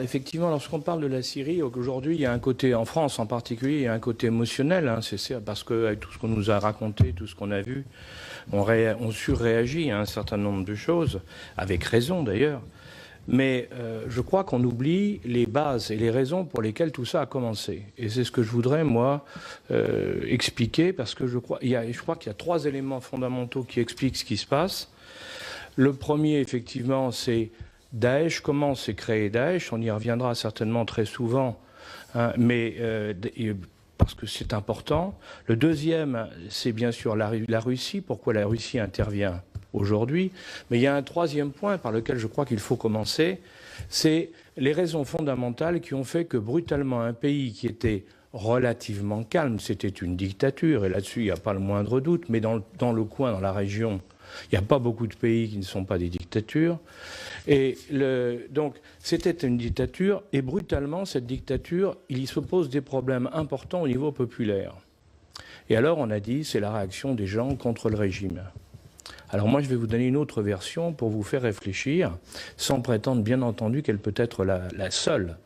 Effectivement, lorsqu'on parle de la Syrie, aujourd'hui, il y a un côté, en France en particulier, il y a un côté émotionnel, hein, parce qu'avec tout ce qu'on nous a raconté, tout ce qu'on a vu, on surréagit à un certain nombre de choses, avec raison d'ailleurs. Mais je crois qu'on oublie les bases et les raisons pour lesquelles tout ça a commencé. Et c'est ce que je voudrais, moi, expliquer, parce que je crois qu'il y a trois éléments fondamentaux qui expliquent ce qui se passe. Le premier, effectivement, c'est Daesh. Comment s'est créé Daesh? On y reviendra certainement très souvent, hein, mais parce que c'est important. Le deuxième, c'est bien sûr la Russie. Pourquoi la Russie intervient aujourd'hui? Mais il y a un troisième point par lequel je crois qu'il faut commencer, c'est les raisons fondamentales qui ont fait que brutalement un pays qui était relativement calme, c'était une dictature, et là-dessus il n'y a pas le moindre doute, mais dans le coin, dans la région, il n'y a pas beaucoup de pays qui ne sont pas des dictatures. Et donc, c'était une dictature, et brutalement, cette dictature, il y se pose des problèmes importants au niveau populaire. Et alors, on a dit, c'est la réaction des gens contre le régime. Alors moi, je vais vous donner une autre version pour vous faire réfléchir, sans prétendre, bien entendu, qu'elle peut être la seule.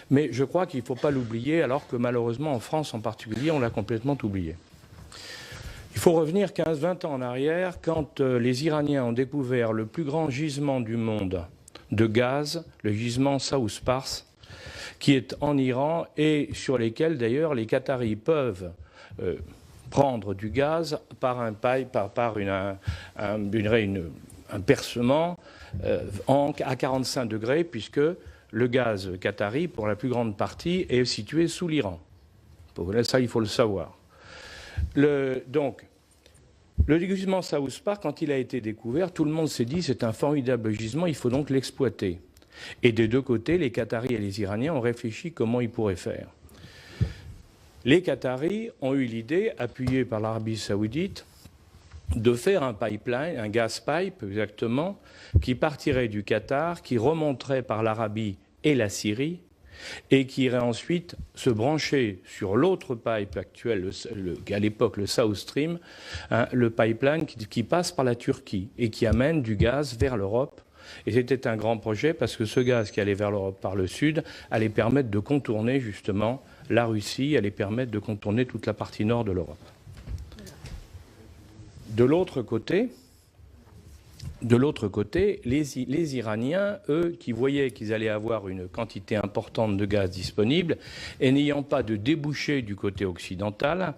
Mais je crois qu'il ne faut pas l'oublier, alors que malheureusement, en France en particulier, on l'a complètement oublié. Il faut revenir 15-20 ans en arrière, quand les Iraniens ont découvert le plus grand gisement du monde de gaz, le gisement South Pars, qui est en Iran et sur lesquels d'ailleurs les Qataris peuvent prendre du gaz par un pipe, par un percement à 45 degrés, puisque le gaz qatari, pour la plus grande partie, est situé sous l'Iran. Ça, il faut le savoir. Donc, le gisement South Pars, quand il a été découvert, tout le monde s'est dit c'est un formidable gisement, il faut donc l'exploiter. Et des deux côtés, les Qataris et les Iraniens ont réfléchi comment ils pourraient faire. Les Qataris ont eu l'idée, appuyée par l'Arabie saoudite, de faire un pipeline, un gas pipe exactement, qui partirait du Qatar, qui remonterait par l'Arabie et la Syrie, et qui irait ensuite se brancher sur l'autre pipe actuel, à l'époque le South Stream, hein, le pipeline qui passe par la Turquie et qui amène du gaz vers l'Europe. Et c'était un grand projet parce que ce gaz qui allait vers l'Europe par le sud allait permettre de contourner justement la Russie, allait permettre de contourner toute la partie nord de l'Europe. De l'autre côté, les Iraniens, eux, qui voyaient qu'ils allaient avoir une quantité importante de gaz disponible, et n'ayant pas de débouché du côté occidental,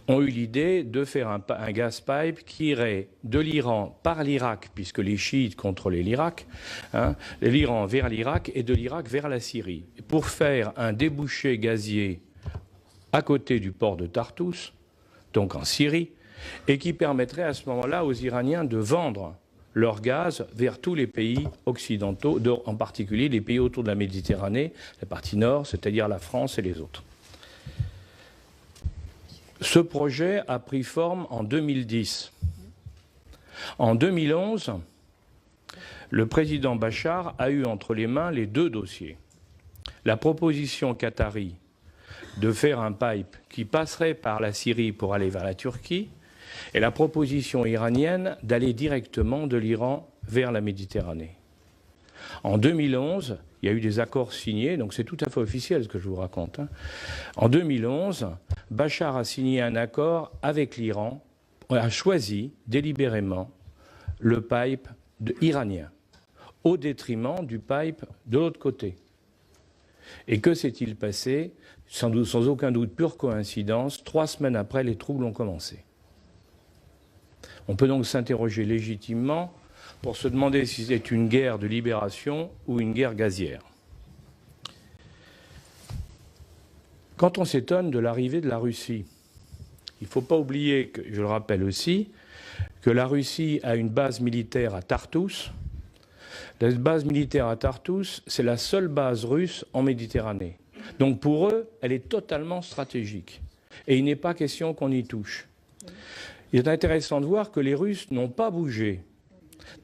ont eu l'idée de faire un gas pipe qui irait de l'Iran par l'Irak, puisque les chiites contrôlaient l'Irak, hein, de l'Iran vers l'Irak et de l'Irak vers la Syrie, pour faire un débouché gazier à côté du port de Tartous, donc en Syrie, et qui permettrait à ce moment-là aux Iraniens de vendre leur gaz vers tous les pays occidentaux, en particulier les pays autour de la Méditerranée, la partie nord, c'est-à-dire la France et les autres. Ce projet a pris forme en 2010. En 2011, le président Bachar a eu entre les mains les deux dossiers. La proposition qatari de faire un pipe qui passerait par la Syrie pour aller vers la Turquie, et la proposition iranienne d'aller directement de l'Iran vers la Méditerranée. En 2011, il y a eu des accords signés, donc c'est tout à fait officiel ce que je vous raconte. Hein. En 2011, Bachar a signé un accord avec l'Iran, a choisi délibérément le pipe iranien, au détriment du pipe de l'autre côté. Et que s'est-il passé? Sans aucun doute, pure coïncidence, 3 semaines après, les troubles ont commencé. On peut donc s'interroger légitimement pour se demander si c'est une guerre de libération ou une guerre gazière. Quand on s'étonne de l'arrivée de la Russie, il ne faut pas oublier, que, je le rappelle aussi, que la Russie a une base militaire à Tartous. La base militaire à Tartous, c'est la seule base russe en Méditerranée. Donc pour eux, elle est totalement stratégique. Et il n'est pas question qu'on y touche. Il est intéressant de voir que les Russes n'ont pas bougé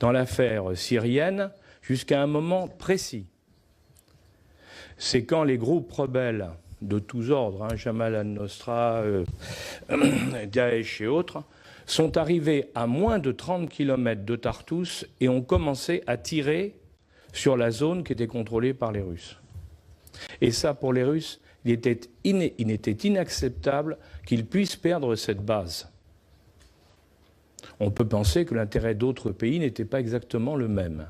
dans l'affaire syrienne jusqu'à un moment précis. C'est quand les groupes rebelles de tous ordres, hein, Jamal al-Nosra, Daesh et autres, sont arrivés à moins de 30 km de Tartous et ont commencé à tirer sur la zone qui était contrôlée par les Russes. Et ça, pour les Russes, il était inacceptable qu'ils puissent perdre cette base. On peut penser que l'intérêt d'autres pays n'était pas exactement le même.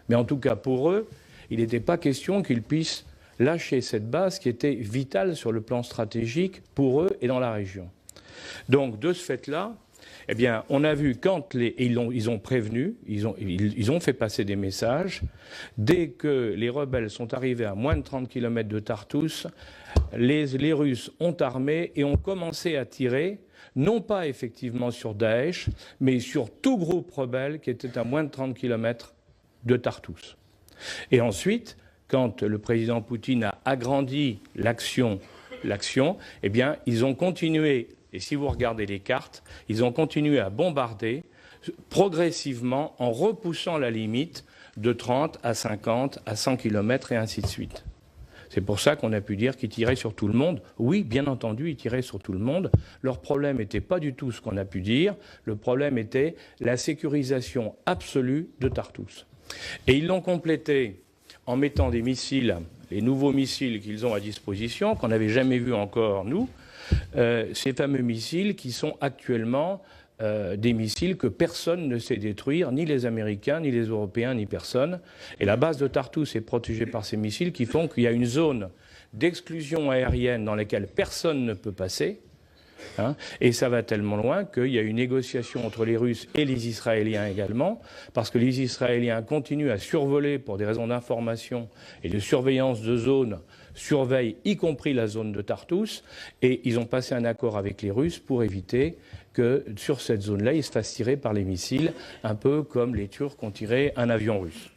Mais en tout cas, pour eux, il n'était pas question qu'ils puissent lâcher cette base qui était vitale sur le plan stratégique pour eux et dans la région. Donc, de ce fait-là, eh bien, on a vu quand ils ont prévenu, ils ont fait passer des messages. Dès que les rebelles sont arrivés à moins de 30 km de Tartous, les Russes ont armé et ont commencé à tirer, non pas effectivement sur Daesh, mais sur tout groupe rebelle qui était à moins de 30 km de Tartous. Et ensuite, quand le président Poutine a agrandi l'action, eh bien, ils ont continué. Et si vous regardez les cartes, ils ont continué à bombarder progressivement en repoussant la limite de 30 à 50 à 100 km et ainsi de suite. C'est pour ça qu'on a pu dire qu'ils tiraient sur tout le monde. Oui, bien entendu, ils tiraient sur tout le monde. Leur problème n'était pas du tout ce qu'on a pu dire. Le problème était la sécurisation absolue de Tartous. Et ils l'ont complété en mettant des missiles, les nouveaux missiles qu'ils ont à disposition, qu'on n'avait jamais vus encore, nous, ces fameux missiles qui sont actuellement des missiles que personne ne sait détruire, ni les Américains, ni les Européens, ni personne. Et la base de Tartous est protégée par ces missiles qui font qu'il y a une zone d'exclusion aérienne dans laquelle personne ne peut passer. Et ça va tellement loin qu'il y a une négociation entre les Russes et les Israéliens également, parce que les Israéliens continuent à survoler pour des raisons d'information et de surveillance de zone, surveillent y compris la zone de Tartous, et ils ont passé un accord avec les Russes pour éviter que sur cette zone-là, ils se fassent tirer par les missiles, un peu comme les Turcs ont tiré un avion russe.